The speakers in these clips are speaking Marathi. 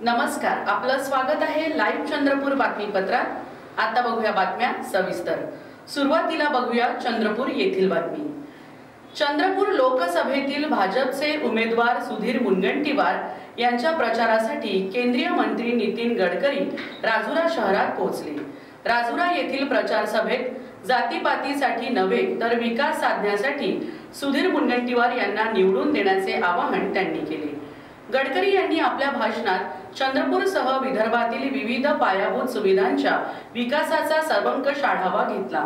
नमस्कार, आपलं स्वागत आहे लाईव्ह चंद्रपूर बातमीपत्रात। आता बघूया बातम्या सविस्तर। सुरुवातीला बघूया चंद्रपूर येथील बातमी। चंद्रपूर लोकसभेतील भाजपचे उमेदवार सुधीर मुनगंटीवार यांच्या प्रचारासाठी केंद्रीय मंत्री नितीन गडकरी राजुरा शहरात पोहोचले। राजुरा येथील प्रचार सभेत जातीपातीसाठी नव्हे तर विकास साधण्यासाठी सुधीर मुनगंटीवार यांना निवडून देण्याचे आवाहन त्यांनी केले। गडकरी यांनी आपल्या भाषणात चंद्रपूरसह विदर्भातील विविध पायाभूत सुविधांच्या विकासाचा सर्वंकष आढावा घेतला।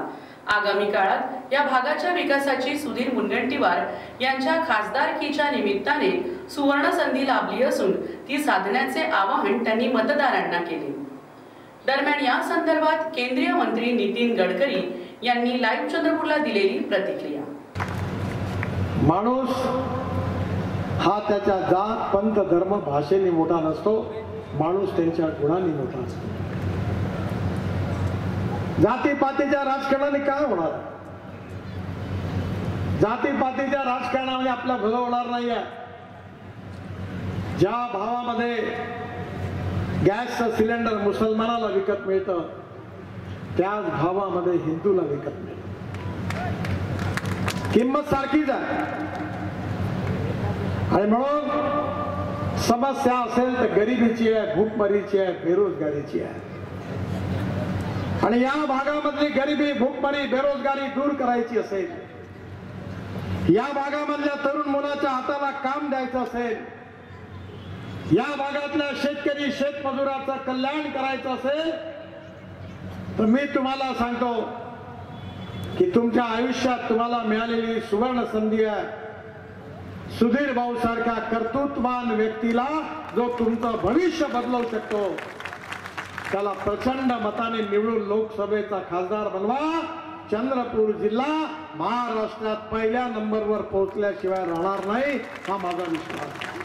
आगामी काळात या भागाच्या विकासाची सुधीर मुनगंटीवार यांच्या खासदारकीच्या निमित्ताने सुवर्ण संधी लाभली असून ती साधण्याचे आवाहन त्यांनी मतदारांना केले। दरम्यान या संदर्भात केंद्रीय मंत्री नितीन गडकरी यांनी लाईव्ह चंद्रपूरला दिलेली प्रतिक्रिया। माणूस हा त्याच्या जात पंथ धर्म भाषेने मोठा नसतो, माणूस त्यांच्या गुणांनी मोठा असतो। जातीपातीच्या राजकारणाने काय होणार? जातीपातीच्या राजकारणाने आपला भलं होणार नाही आहे। ज्या भावामध्ये गॅसचं सिलेंडर मुसलमानाला विकत मिळतं त्याच भावामध्ये हिंदूला विकत मिळतं, किंमत सारखीच आहे। आणि म्हणून समस्या असेल तर गरिबीची आहे, भूकमरीची आहे, बेरोजगारीची आहे। आणि या भागामधली गरिबी, भूकमरी, बेरोजगारी दूर करायची असेल, या भागामधल्या तरुण मुलाच्या हाताला काम द्यायचं असेल, या भागातल्या शेतकरी शेतमजुराचं कल्याण करायचं असेल तर मी तुम्हाला सांगतो की तुमच्या आयुष्यात तुम्हाला मिळालेली सुवर्ण संधी आहे। सुधीर भाऊ सारख्या कर्तृत्ववान व्यक्तीला जो तुमचं भविष्य बदलवू शकतो त्याला प्रचंड मताने निवडून लोकसभेचा खासदार बनवा। चंद्रपूर जिल्हा महाराष्ट्रात पहिल्या नंबरवर पोहोचल्याशिवाय राहणार नाही, हा माझा विश्वास आहे।